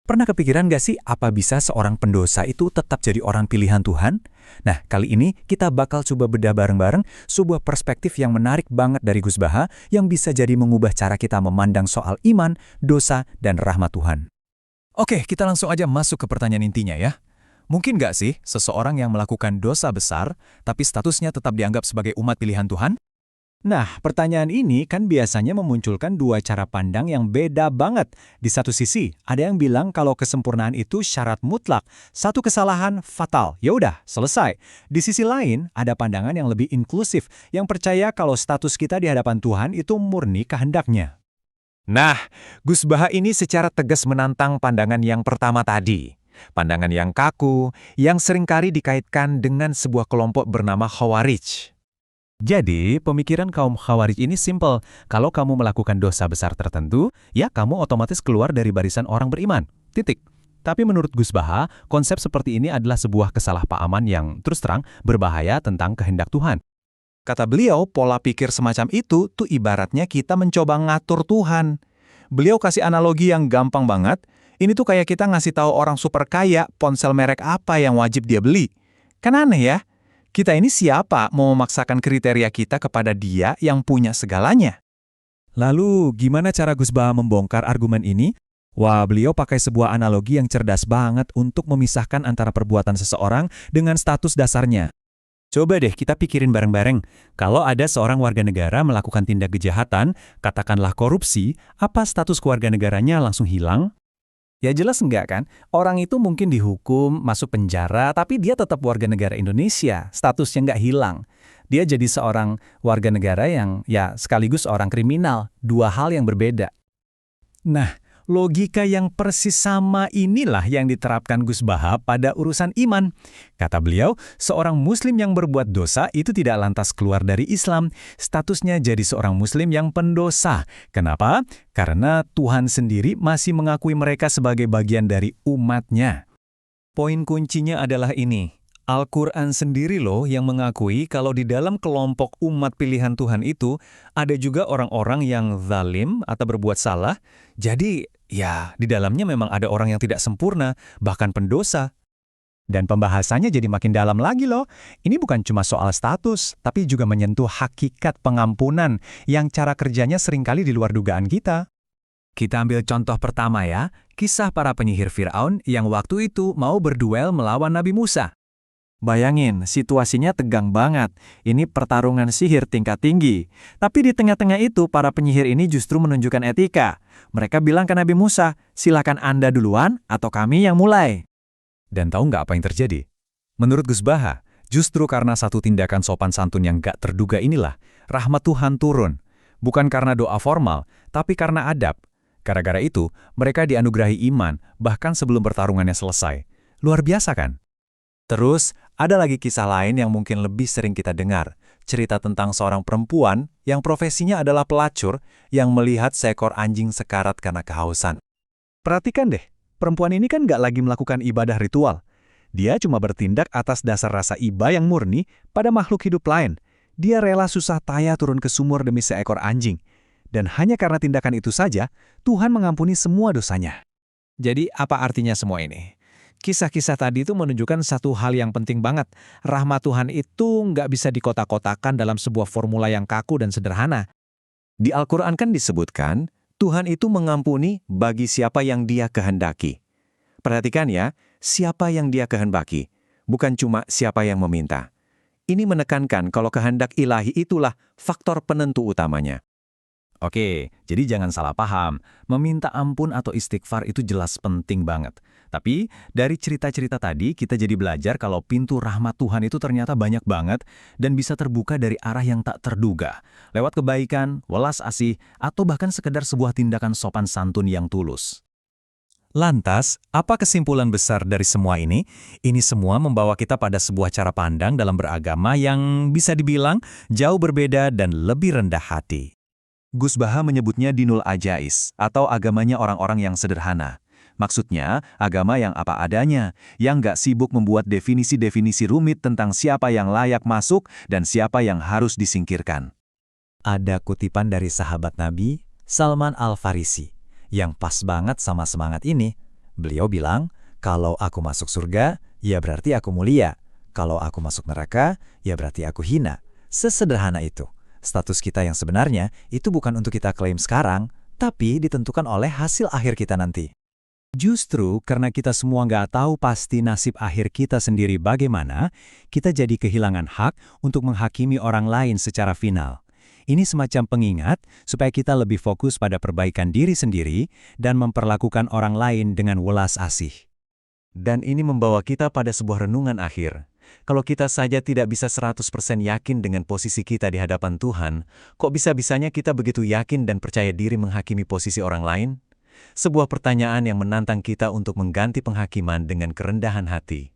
Pernah kepikiran gak sih apa bisa seorang pendosa itu tetap jadi orang pilihan Tuhan? Nah, kali ini kita bakal coba bedah bareng-bareng sebuah perspektif yang menarik banget dari Gus Baha yang bisa jadi mengubah cara kita memandang soal iman, dosa, dan rahmat Tuhan. Oke, kita langsung aja masuk ke pertanyaan intinya ya. Mungkin gak sih seseorang yang melakukan dosa besar, tapi statusnya tetap dianggap sebagai umat pilihan Tuhan? Nah, pertanyaan ini kan biasanya memunculkan dua cara pandang yang beda banget. Di satu sisi, ada yang bilang kalau kesempurnaan itu syarat mutlak, satu kesalahan fatal, ya udah, selesai. Di sisi lain, ada pandangan yang lebih inklusif, yang percaya kalau status kita di hadapan Tuhan itu murni kehendaknya. Nah, Gus Baha ini secara tegas menantang pandangan yang pertama tadi. Pandangan yang kaku, yang seringkali dikaitkan dengan sebuah kelompok bernama Khawarij. Jadi, pemikiran kaum Khawarij ini simpel. Kalau kamu melakukan dosa besar tertentu, ya kamu otomatis keluar dari barisan orang beriman. Titik. Tapi menurut Gus Baha, konsep seperti ini adalah sebuah kesalahpahaman yang terus terang berbahaya tentang kehendak Tuhan. Kata beliau, pola pikir semacam itu tuh ibaratnya kita mencoba ngatur Tuhan. Beliau kasih analogi yang gampang banget. Ini tuh kayak kita ngasih tahu orang super kaya ponsel merek apa yang wajib dia beli. Kan aneh ya? Kita ini siapa mau memaksakan kriteria kita kepada dia yang punya segalanya? Lalu, gimana cara Gus Baha membongkar argumen ini? Wah, beliau pakai sebuah analogi yang cerdas banget untuk memisahkan antara perbuatan seseorang dengan status dasarnya. Coba deh kita pikirin bareng-bareng, kalau ada seorang warga negara melakukan tindak kejahatan, katakanlah korupsi, apa status keluarga negaranya langsung hilang? Ya jelas enggak kan, orang itu mungkin dihukum, masuk penjara, tapi dia tetap warga negara Indonesia, statusnya enggak hilang. Dia jadi seorang warga negara yang ya sekaligus orang kriminal, dua hal yang berbeda. Nah, logika yang persis sama inilah yang diterapkan Gus Baha pada urusan iman. Kata beliau, seorang muslim yang berbuat dosa itu tidak lantas keluar dari Islam. Statusnya jadi seorang muslim yang pendosa. Kenapa? Karena Tuhan sendiri masih mengakui mereka sebagai bagian dari umatnya. Poin kuncinya adalah ini. Al-Quran sendiri loh yang mengakui kalau di dalam kelompok umat pilihan Tuhan itu ada juga orang-orang yang zalim atau berbuat salah. Jadi ya di dalamnya memang ada orang yang tidak sempurna, bahkan pendosa. Dan pembahasannya jadi makin dalam lagi loh. Ini bukan cuma soal status, tapi juga menyentuh hakikat pengampunan yang cara kerjanya seringkali di luar dugaan kita. Kita ambil contoh pertama ya, kisah para penyihir Fir'aun yang waktu itu mau berduel melawan Nabi Musa. Bayangin, situasinya tegang banget. Ini pertarungan sihir tingkat tinggi. Tapi di tengah-tengah itu, para penyihir ini justru menunjukkan etika. Mereka bilang ke Nabi Musa, silakan Anda duluan atau kami yang mulai. Dan tahu nggak apa yang terjadi? Menurut Gus Baha, justru karena satu tindakan sopan santun yang nggak terduga inilah, rahmat Tuhan turun. Bukan karena doa formal, tapi karena adab. Gara-gara itu, mereka dianugerahi iman, bahkan sebelum pertarungannya selesai. Luar biasa kan? Terus, ada lagi kisah lain yang mungkin lebih sering kita dengar. Cerita tentang seorang perempuan yang profesinya adalah pelacur yang melihat seekor anjing sekarat karena kehausan. Perhatikan deh, perempuan ini kan nggak lagi melakukan ibadah ritual. Dia cuma bertindak atas dasar rasa iba yang murni pada makhluk hidup lain. Dia rela susah payah turun ke sumur demi seekor anjing. Dan hanya karena tindakan itu saja, Tuhan mengampuni semua dosanya. Jadi apa artinya semua ini? Kisah-kisah tadi itu menunjukkan satu hal yang penting banget. Rahmat Tuhan itu nggak bisa dikotak-kotakan dalam sebuah formula yang kaku dan sederhana. Di Al-Quran kan disebutkan, Tuhan itu mengampuni bagi siapa yang Dia kehendaki. Perhatikan ya, siapa yang Dia kehendaki, bukan cuma siapa yang meminta. Ini menekankan kalau kehendak ilahi itulah faktor penentu utamanya. Oke, jadi jangan salah paham. Meminta ampun atau istighfar itu jelas penting banget. Tapi dari cerita-cerita tadi kita jadi belajar kalau pintu rahmat Tuhan itu ternyata banyak banget dan bisa terbuka dari arah yang tak terduga. Lewat kebaikan, welas asih, atau bahkan sekedar sebuah tindakan sopan santun yang tulus. Lantas, apa kesimpulan besar dari semua ini? Ini semua membawa kita pada sebuah cara pandang dalam beragama yang bisa dibilang jauh berbeda dan lebih rendah hati. Gus Baha menyebutnya dinul ajais, atau agamanya orang-orang yang sederhana. Maksudnya, agama yang apa adanya, yang nggak sibuk membuat definisi-definisi rumit tentang siapa yang layak masuk dan siapa yang harus disingkirkan. Ada kutipan dari sahabat Nabi, Salman Al-Farisi, yang pas banget sama semangat ini. Beliau bilang, kalau aku masuk surga, ya berarti aku mulia. Kalau aku masuk neraka, ya berarti aku hina. Sesederhana itu. Status kita yang sebenarnya itu bukan untuk kita klaim sekarang, tapi ditentukan oleh hasil akhir kita nanti. Justru karena kita semua nggak tahu pasti nasib akhir kita sendiri bagaimana, kita jadi kehilangan hak untuk menghakimi orang lain secara final. Ini semacam pengingat supaya kita lebih fokus pada perbaikan diri sendiri dan memperlakukan orang lain dengan welas asih. Dan ini membawa kita pada sebuah renungan akhir. Kalau kita saja tidak bisa 100% yakin dengan posisi kita di hadapan Tuhan, kok bisa-bisanya kita begitu yakin dan percaya diri menghakimi posisi orang lain? Sebuah pertanyaan yang menantang kita untuk mengganti penghakiman dengan kerendahan hati.